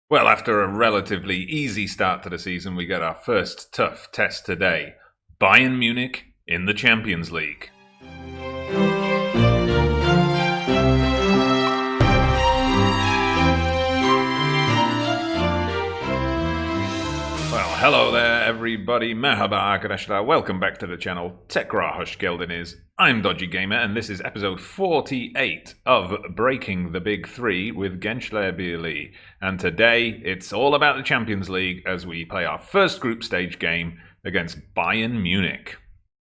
Well, after a relatively easy start to the season, we get our first tough test today. Bayern Munich in the Champions League. Well, hello there everybody, merhaba arkadaşlar, welcome back to the channel, tekrar hoş geldiniz. I'm Dodgy Gamer and this is episode 48 of Breaking the Big Three with Genclerbirligi. And today it's all about the Champions League as we play our first group stage game against Bayern Munich.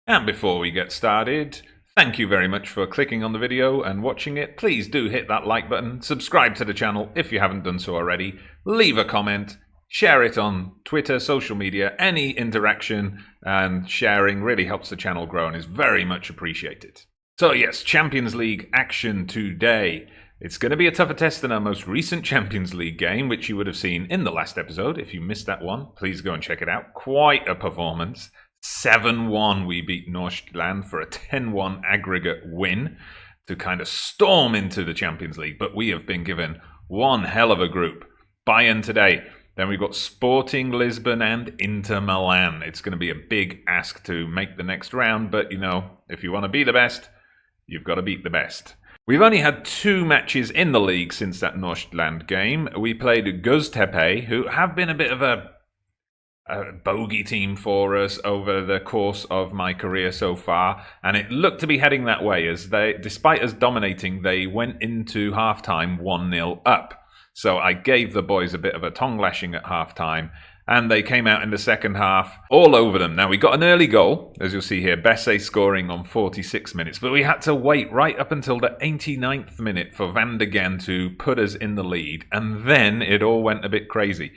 And before we get started, thank you very much for clicking on the video and watching it. Please do hit that like button, subscribe to the channel if you haven't done so already, leave a comment, share it on Twitter, social media. Any interaction and sharing really helps the channel grow and is very much appreciated. So yes, Champions League action today. It's going to be a tougher test than our most recent Champions League game, which you would have seen in the last episode. If you missed that one, please go and check it out. Quite a performance. 7-1 we beat Nordsjælland for a 10-1 aggregate win to kind of storm into the Champions League. But we have been given one hell of a group. Bayern today. Then we've got Sporting Lisbon and Inter Milan. It's going to be a big ask to make the next round, but you know, if you want to be the best, you've got to beat the best. We've only had 2 matches in the league since that Nordsjælland game. We played Göztepe, who have been a bit of a bogey team for us over the course of my career so far, and it looked to be heading that way as they, despite us dominating, they went into half-time 1-0 up. So I gave the boys a bit of a tongue lashing at half-time, and they came out in the second half all over them. Now, we got an early goal, as you'll see here, Besse scoring on 46 minutes, but we had to wait right up until the 89th minute for Van de Ven to put us in the lead, and then it all went a bit crazy.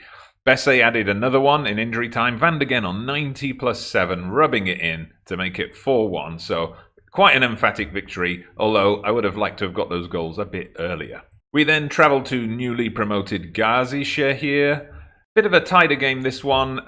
Besse added another one in injury time, Van de Ven on 90 plus 7, rubbing it in to make it 4-1, so quite an emphatic victory, although I would have liked to have got those goals a bit earlier. We then travelled to newly promoted Galatasaray. Bit of a tighter game this one.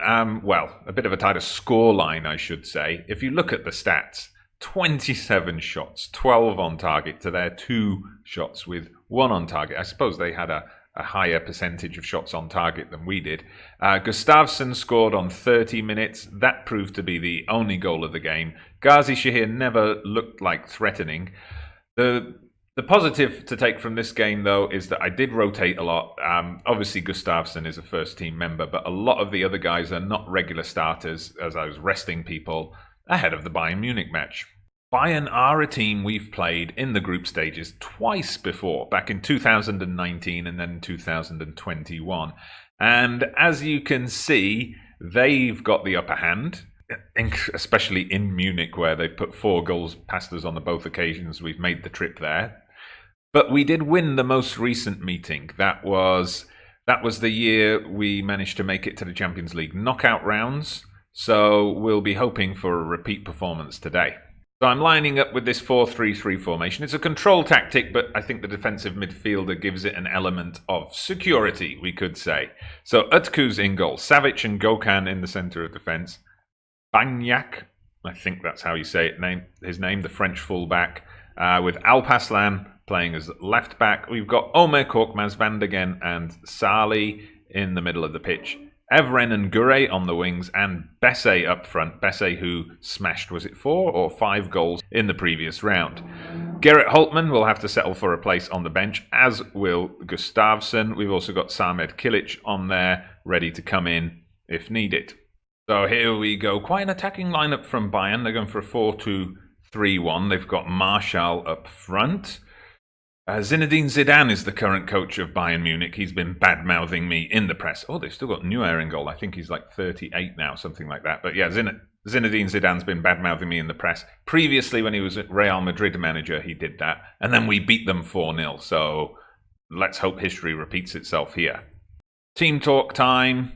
Well, a bit of a tighter scoreline, I should say. If you look at the stats, 27 shots, 12 on target to their 2 shots with 1 on target. I suppose they had a higher percentage of shots on target than we did. Gustafsson scored on 30 minutes. That proved to be the only goal of the game. Galatasaray never looked like threatening. The positive to take from this game, though, is that I did rotate a lot. Obviously, Gustafsson is a first-team member, but a lot of the other guys are not regular starters, as I was resting people ahead of the Bayern Munich match. Bayern are a team we've played in the group stages twice before, back in 2019 and then 2021. And as you can see, they've got the upper hand, especially in Munich, where they've put 4 goals past us on the both occasions we've made the trip there. But we did win the most recent meeting. That was the year we managed to make it to the Champions League knockout rounds. So we'll be hoping for a repeat performance today. So I'm lining up with this 4-3-3 formation. It's a control tactic, but I think the defensive midfielder gives it an element of security, we could say. So Utku's in goal, Savic and Gökhan in the centre of defence. Bagnac, I think that's how you say it, his name, the French fullback, with Alpaslan playing as left back. We've got Omer Korkmaz, Van de Ven and Sali in the middle of the pitch. Evren and Gure on the wings and Besse up front. Besse who smashed, was it 4 or 5 goals in the previous round. Gerrit Holtman will have to settle for a place on the bench, as will Gustafsson. We've also got Samed Kilic on there, ready to come in if needed. So here we go. Quite an attacking lineup from Bayern. They're going for a 4-2-3-1. They've got Martial up front. Zinedine Zidane is the current coach of Bayern Munich. He's been bad-mouthing me in the press. Oh, they've still got Neuer in goal. I think he's like 38 now, something like that. But yeah, Zinedine Zidane's been bad-mouthing me in the press. Previously, when he was at Real Madrid manager, he did that. And then we beat them 4-0. So let's hope history repeats itself here. Team talk time.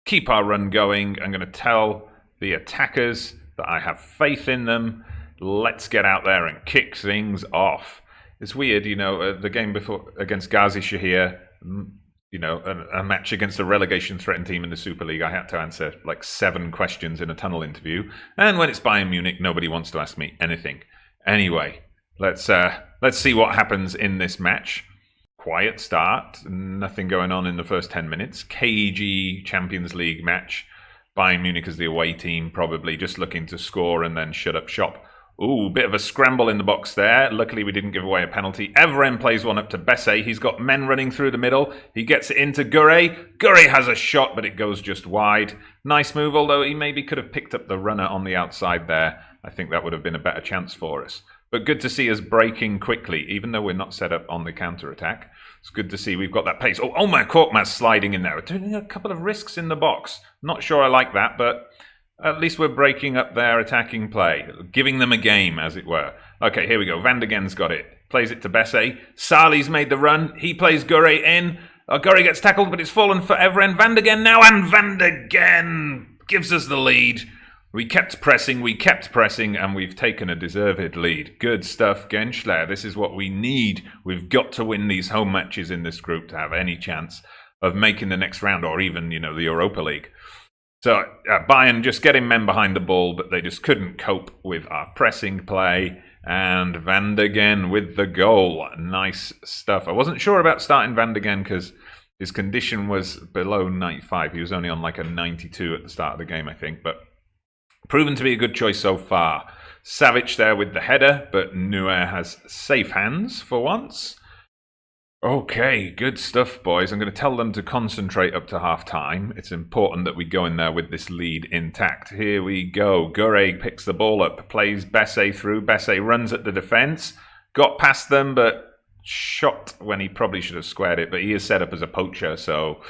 Keep our run going. I'm going to tell the attackers that I have faith in them. Let's get out there and kick things off. It's weird, you know, the game before against Galatasaray, you know, a match against a relegation-threatened team in the Super Lig, I had to answer like 7 questions in a tunnel interview. And when it's Bayern Munich, nobody wants to ask me anything. Anyway, let's see what happens in this match. quiet start. Nothing going on in the first 10 minutes. Cagey Champions League match. Bayern Munich as the away team, probably just looking to score and then shut up shop. Ooh, bit of a scramble in the box there. Luckily, we didn't give away a penalty. Evren plays one up to Besse. He's got men running through the middle. He gets it into Gure. Gure has a shot, but it goes just wide. Nice move, although he maybe could have picked up the runner on the outside there. I think that would have been a better chance for us. But good to see us breaking quickly, even though we're not set up on the counter-attack. It's good to see we've got that pace. Oh my Korkmaz sliding in there. Doing a couple of risks in the box. Not sure I like that, but at least we're breaking up their attacking play. Giving them a game, as it were. Okay, here we go. Van de Gen's got it. Plays it to Besse. Salih's made the run. He plays Gure in. Gure gets tackled, but it's fallen for Evren. Van de Gen now, and Van de Gen gives us the lead. We kept pressing, and we've taken a deserved lead. Good stuff, Gençler. This is what we need. We've got to win these home matches in this group to have any chance of making the next round, or even, the Europa League. So, Bayern just getting men behind the ball, but they just couldn't cope with our pressing play. And Van de Gen with the goal. Nice stuff. I wasn't sure about starting Van de Gen because his condition was below 95. He was only on like a 92 at the start of the game, I think, but proven to be a good choice so far. Savic there with the header, but Neuer has safe hands for once. Okay, good stuff, boys. I'm going to tell them to concentrate up to half-time. It's important that we go in there with this lead intact. Here we go. Gure picks the ball up, plays Besse through. Besse runs at the defence. Got past them, but shot when he probably should have squared it. But he is set up as a poacher, so,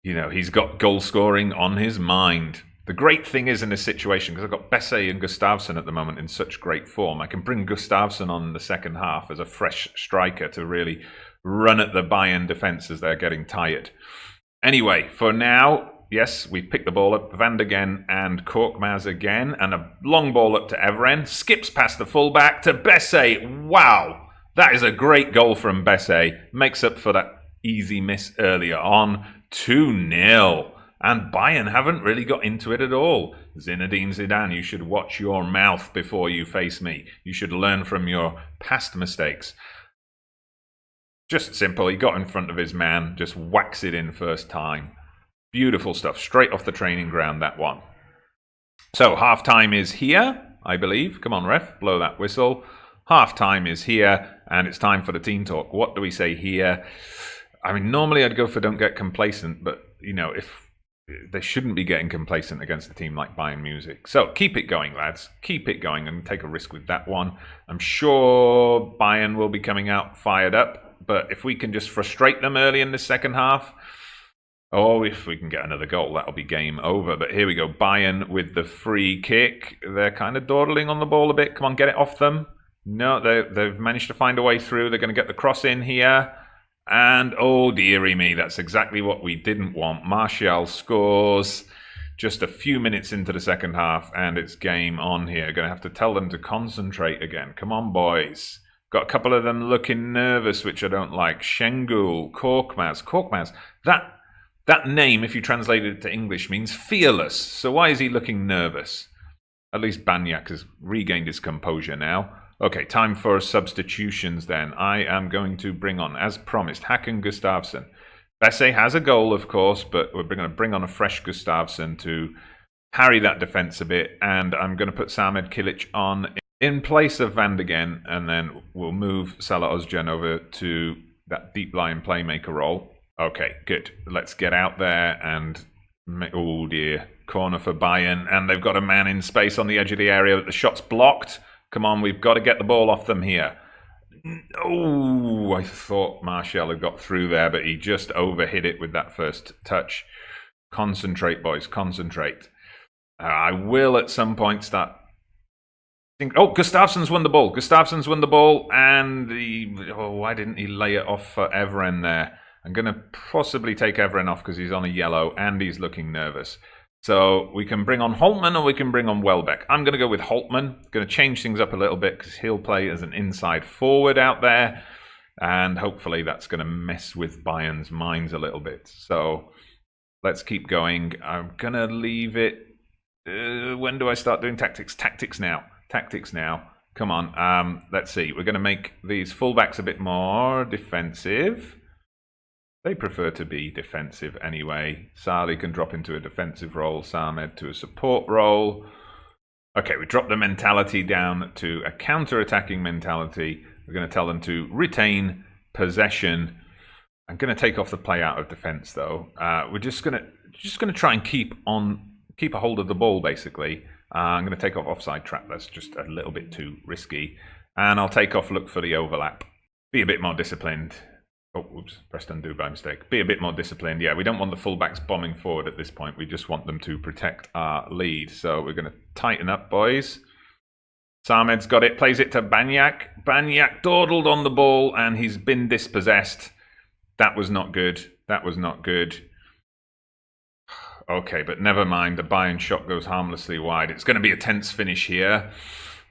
he's got goal scoring on his mind. The great thing is in this situation, because I've got Besse and Gustafsson at the moment in such great form, I can bring Gustafsson on in the second half as a fresh striker to really run at the Bayern defence as they're getting tired. Anyway, for now, yes, we've picked the ball up. Van de Gen and Korkmaz again, and a long ball up to Evren. Skips past the fullback to Besse. Wow, that is a great goal from Besse. Makes up for that easy miss earlier on. 2-0. And Bayern haven't really got into it at all. Zinedine Zidane, you should watch your mouth before you face me. You should learn from your past mistakes. Just simple. He got in front of his man, just whacks it in first time. Beautiful stuff. Straight off the training ground, that one. So, half-time is here, I believe. Come on, ref, blow that whistle. Half-time is here, and it's time for the team talk. What do we say here? I mean, normally I'd go for don't get complacent, but, if they shouldn't be getting complacent against a team like Bayern Munich. So keep it going, lads. Keep it going and take a risk with that one. I'm sure Bayern will be coming out fired up, but if we can just frustrate them early in the second half, if we can get another goal, that'll be game over. But here we go. Bayern with the free kick. They're kind of dawdling on the ball a bit. Come on, get it off them. No, they've managed to find a way through. They're going to get the cross in here. And, oh dearie me, that's exactly what we didn't want. Martial scores just a few minutes into the second half, and it's game on here. Going to have to tell them to concentrate again. Come on, boys. Got a couple of them looking nervous, which I don't like. Şengül, Korkmaz. That name, if you translate it to English, means fearless. So why is he looking nervous? At least Banyak has regained his composure now. Okay, time for substitutions then. I am going to bring on, as promised, Hakan Gustafsson. Besse has a goal, of course, but we're going to bring on a fresh Gustafsson to harry that defence a bit. And I'm going to put Samet Kilic on in place of Van de Gen, and then we'll move Salah Özcan over to that deep line playmaker role. Okay, good. Let's get out there and... oh dear, corner for Bayern. And they've got a man in space on the edge of the area. The shot's blocked. Come on, we've got to get the ball off them here. Oh, I thought Martial had got through there, but he just overhit it with that first touch. Concentrate, boys, concentrate. I will at some point start... Gustafsson's won the ball. And why didn't he lay it off for Evren there? I'm going to possibly take Evren off because he's on a yellow and he's looking nervous. So we can bring on Holtman or we can bring on Welbeck. I'm going to go with Holtman. Going to change things up a little bit because he'll play as an inside forward out there. And hopefully that's going to mess with Bayern's minds a little bit. So let's keep going. I'm going to leave it. When do I start doing tactics? Tactics now. Come on. Let's see. We're going to make these fullbacks a bit more defensive. They prefer to be defensive anyway. Salih can drop into a defensive role, Samed to a support role. Okay, we drop the mentality down to a counter-attacking mentality. We're going to tell them to retain possession. I'm going to take off the play out of defense, though. We're just going to try and keep a hold of the ball, basically. I'm going to take off offside trap. That's just a little bit too risky. And I'll take off look for the overlap. Be a bit more disciplined. Oh, whoops, pressed undo by mistake. Be a bit more disciplined. Yeah, we don't want the fullbacks bombing forward at this point. We just want them to protect our lead. So we're going to tighten up, boys. Samed's got it, plays it to Banyak. Banyak dawdled on the ball, and he's been dispossessed. That was not good. That was not good. Okay, but never mind. The Bayern shot goes harmlessly wide. It's going to be a tense finish here.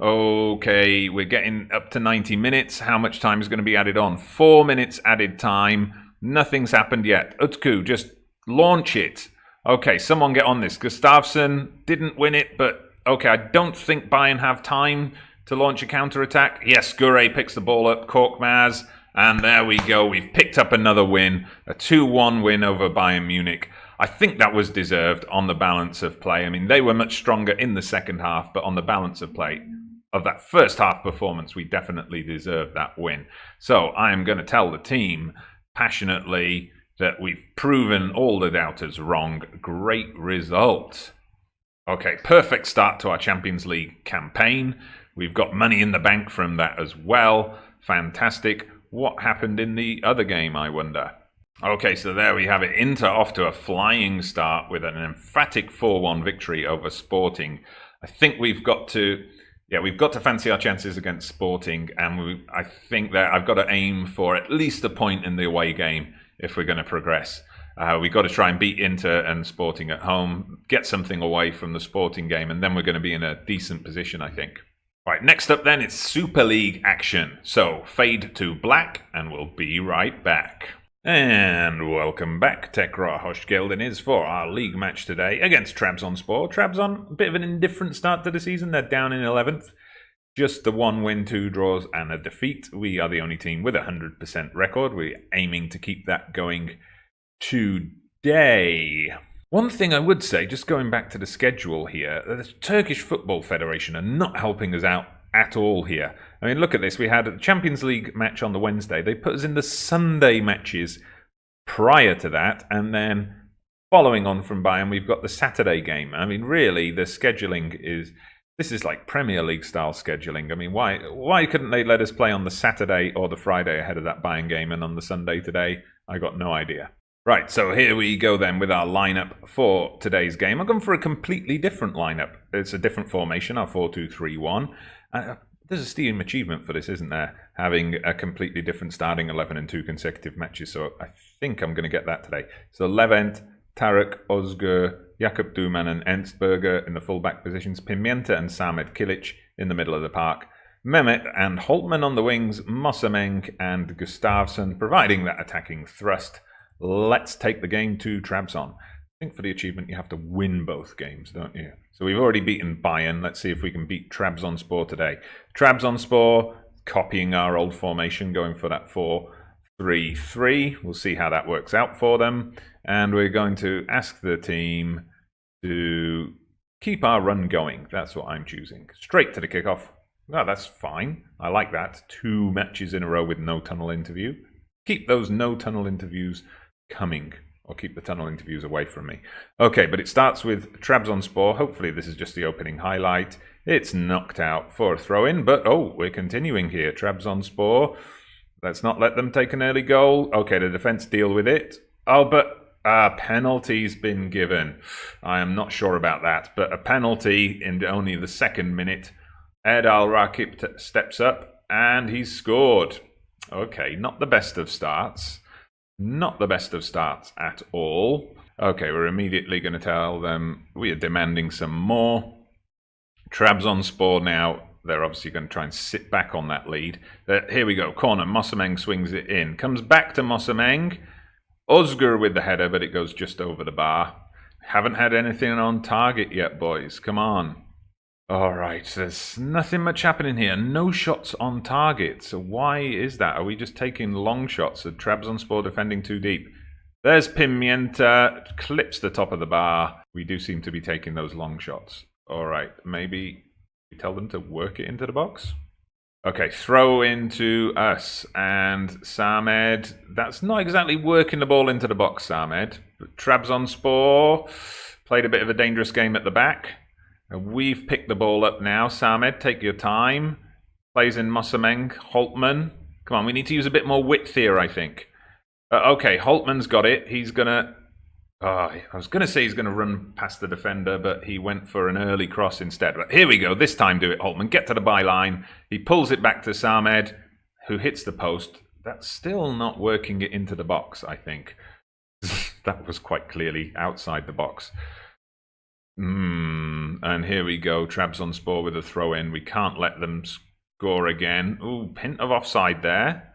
Okay, we're getting up to 90 minutes. How much time is going to be added on? 4 minutes added time. Nothing's happened yet. Utku, just launch it. Okay, someone get on this. Gustafsson didn't win it, but okay, I don't think Bayern have time to launch a counter-attack. Yes, Gure picks the ball up. Korkmaz. And there we go. We've picked up another win. A 2-1 win over Bayern Munich. I think that was deserved on the balance of play. I mean, they were much stronger in the second half, but on the balance of play of that first half performance, we definitely deserved that win. So I am going to tell the team passionately that we've proven all the doubters wrong. Great result. Okay, perfect start to our Champions League campaign. We've got money in the bank from that as well. Fantastic. What happened in the other game, I wonder? Okay, so there we have it. Inter off to a flying start with an emphatic 4-1 victory over Sporting. I think we've got to fancy our chances against Sporting, and I think that I've got to aim for at least a point in the away game if we're going to progress. We've got to try and beat Inter and Sporting at home, get something away from the Sporting game, and then we're going to be in a decent position, I think. Right, next up then, it's Super League action. So, fade to black, and we'll be right back. And welcome back. Tekrar hoş geldiniz for our league match today against Trabzonspor. Trabzon, a bit of an indifferent start to the season. They're down in 11th. Just the 1 win, 2 draws, and a defeat. We are the only team with a 100% record. We're aiming to keep that going today. One thing I would say, just going back to the schedule here, the Turkish Football Federation are not helping us out at all here. I mean, look at this. We had a Champions League match on the Wednesday. They put us in the Sunday matches prior to that, and then following on from Bayern, we've got the Saturday game. I mean, really, the scheduling this is like Premier League style scheduling. I mean, why couldn't they let us play on the Saturday or the Friday ahead of that Bayern game and on the Sunday today? I got no idea. Right, so here we go then with our lineup for today's game. I've gone for a completely different lineup. It's a different formation, our 4-2-3-1. There's a steam achievement for this, isn't there? Having a completely different starting 11 in 2 consecutive matches. So I think I'm going to get that today. So Levent, Tarık, Özgür, Jakub Duman and Ensberger in the fullback positions. Pimienta and Samed Kilic in the middle of the park. Mehmet and Holtman on the wings. Mosameng and Gustafsson providing that attacking thrust. Let's take the game to Trabzon. I think for the achievement you have to win both games, don't you? So we've already beaten Bayern. Let's see if we can beat Trabzonspor today. Trabzonspor, copying our old formation, going for that 4-3-3. We'll see how that works out for them. And we're going to ask the team to keep our run going. That's what I'm choosing. Straight to the kickoff. Oh, that's fine. I like that. 2 matches in a row with no tunnel interview. Keep those no tunnel interviews coming, or keep the tunnel interviews away from me. Okay, but it starts with Trabzonspor. Hopefully this is just the opening highlight. It's knocked out for a throw-in, but we're continuing here. Trabzonspor, let's not let them take an early goal. Okay, the defense deal with it. Oh, but a penalty's been given. I am not sure about that, but a penalty in only the 2nd minute. Ed Al-Rakib steps up, and he's scored. Okay, not the best of starts. Not the best of starts at all. Okay, we're immediately going to tell them we are demanding some more. Trabzonspor now, they're obviously going to try and sit back on that lead. Here we go, corner, Mosameng swings it in. Comes back to Mosameng. Özgür with the header, but it goes just over the bar. Haven't had anything on target yet, boys. Come on. Alright, there's nothing much happening here. No shots on target. So why is that? Are we just taking long shots? Are Trabzonspor defending too deep? There's Pimienta, clips the top of the bar. We do seem to be taking those long shots. All right, maybe we tell them to work it into the box. Okay, throw into us, and Samed, that's not exactly working the ball into the box, Samed. Trabzonspor played a bit of a dangerous game at the back. We've picked the ball up now. Samed, take your time. Plays in Mosameng, Holtman. Come on, we need to use a bit more width here, I think. Okay, Holtman's got it. He's going to... I was going to say he's going to run past the defender, but he went for an early cross instead. But here we go. This time do it, Holtman. Get to the byline. He pulls it back to Samed, who hits the post. That's still not working it into the box, I think. That was quite clearly outside the box. And here we go. Trabzonspor with a throw-in. We can't let them score again. Ooh, hint of offside there.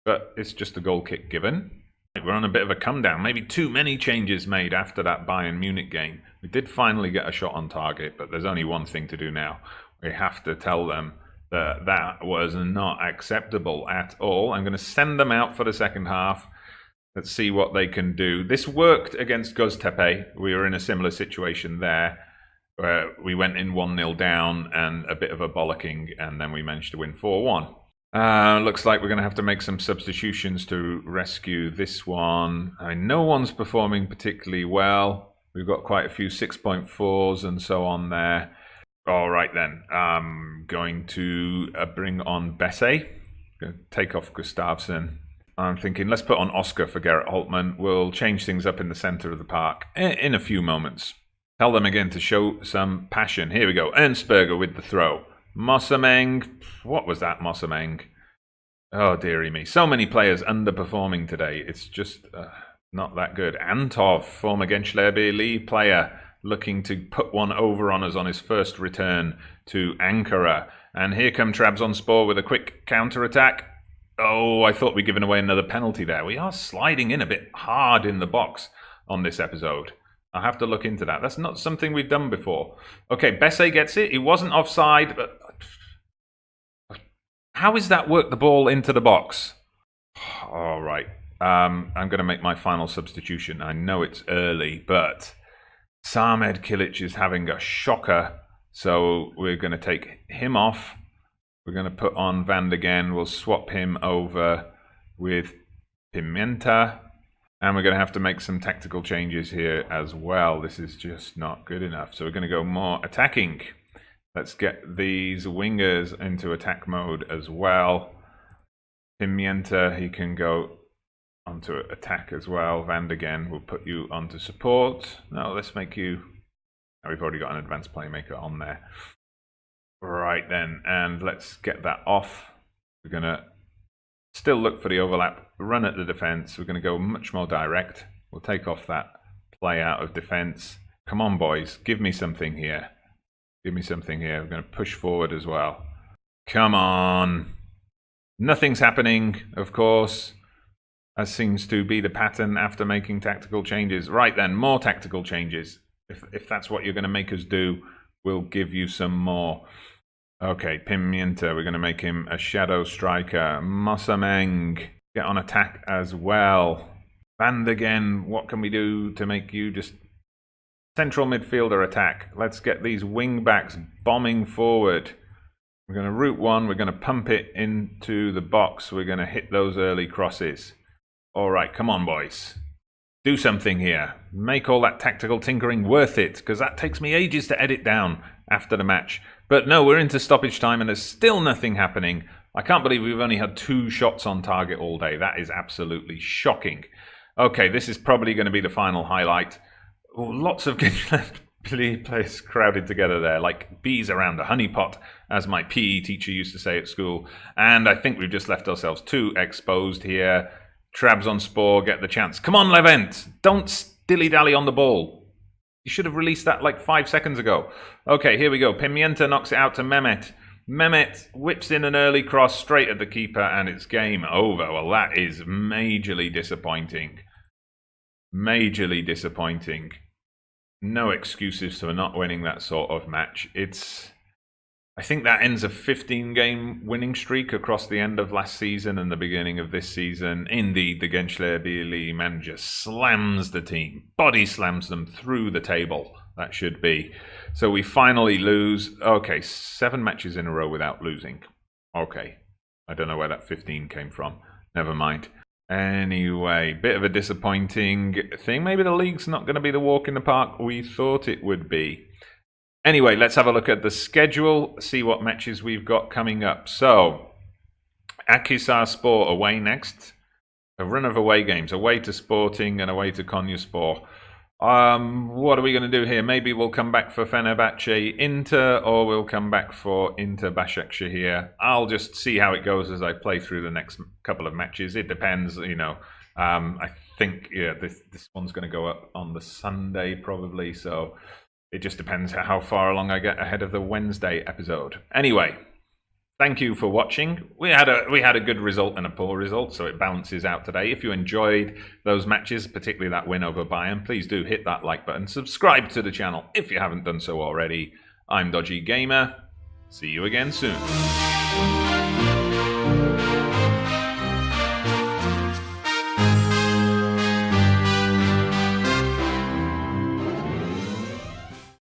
But it's just a goal kick given. We're on a bit of a come down. Maybe too many changes made after that Bayern Munich game. We did finally get a shot on target, but there's only one thing to do now. We have to tell them that that was not acceptable at all. I'm going to send them out for the second half. Let's see what they can do. This worked against Göztepe. We were in a similar situation there, where we went in 1-0 down and a bit of a bollocking, and then we managed to win 4-1. Looks like we're going to have to make some substitutions to rescue this one. I mean, no one's performing particularly well. We've got quite a few 6.4s and so on there. All right then, I'm going to bring on Besse. Take off Gustafsson. I'm thinking, let's put on Oscar for Gerrit Holtman. We'll change things up in the centre of the park in a few moments. Tell them again to show some passion. Here we go. Ernstberger with the throw. Mosameng. What was that, Mosameng? Oh, dearie me. So many players underperforming today. It's just not that good. Antov, former Genclerbirligi player, looking to put one over on us on his first return to Ankara. And here come Trabzonspor with a quick counter-attack. Oh, I thought we'd given away another penalty there. We are sliding in a bit hard in the box on this episode. I'll have to look into that. That's not something we've done before. Okay, Besse gets it. He wasn't offside, but... how is that work the ball into the box? All right. I'm going to make my final substitution. I know it's early, but Samed Kilic is having a shocker, so we're going to take him off. We're going to put on Van de Gen. We'll swap him over with Pimienta. And we're going to have to make some tactical changes here as well. This is just not good enough. So we're going to go more attacking. Let's get these wingers into attack mode as well. Pimienta, he can go onto attack as well. Van de Gen, we'll put you onto support. No, let's make you... oh, we've already got an advanced playmaker on there. Right then, and let's get that off. We're going to still look for the overlap, run at the defence. We're going to go much more direct. We'll take off that play out of defence. Come on, boys. Give me something here. Give me something here. We're going to push forward as well. Come on. Nothing's happening, of course, as seems to be the pattern after making tactical changes. Right then, more tactical changes. If that's what you're going to make us do, we'll give you some more. Okay, Pimienta, we're going to make him a shadow striker. Mosameng, get on attack as well. Van de Gen, what can we do to make you just central midfielder attack? Let's get these wing backs bombing forward. We're going to route one, we're going to pump it into the box, we're going to hit those early crosses. All right, come on, boys. Do something here. Make all that tactical tinkering worth it, because that takes me ages to edit down after the match. But no, we're into stoppage time and there's still nothing happening. I can't believe we've only had 2 shots on target all day. That is absolutely shocking. Okay, this is probably going to be the final highlight. Oh, lots of players crowded together there, like bees around a honeypot, as my PE teacher used to say at school. And I think we've just left ourselves too exposed here. Trabzonspor get the chance. Come on, Levent! Don't dilly-dally on the ball. You should have released that like 5 seconds ago. Okay, here we go. Pimienta knocks it out to Mehmet. Mehmet whips in an early cross straight at the keeper, and it's game over. Well, that is majorly disappointing. Majorly disappointing. No excuses for not winning that sort of match. It's I think that ends a 15-game winning streak across the end of last season and the beginning of this season. Indeed, the Genclerbirligi manager slams the team, body slams them through the table. That should be. So we finally lose. Okay, 7 matches in a row without losing. Okay, I don't know where that 15 came from. Never mind. Anyway, bit of a disappointing thing. Maybe the league's not going to be the walk in the park we thought it would be. Anyway, let's have a look at the schedule, see what matches we've got coming up. So, Akhisarspor away next. A run of away games, away to Sporting and away to Konyaspor. What are we going to do here? Maybe we'll come back for Fenerbahce Inter, or we'll come back for Inter Başakşehir. I'll just see how it goes as I play through the next couple of matches. It depends, you know. I think this one's going to go up on the Sunday probably, so it just depends how far along I get ahead of the Wednesday episode. Anyway, thank you for watching. We had a good result and a poor result, so it balances out today. If you enjoyed those matches, particularly that win over Bayern, please do hit that like button. Subscribe to the channel if you haven't done so already. I'm Dodgy Gamer. See you again soon.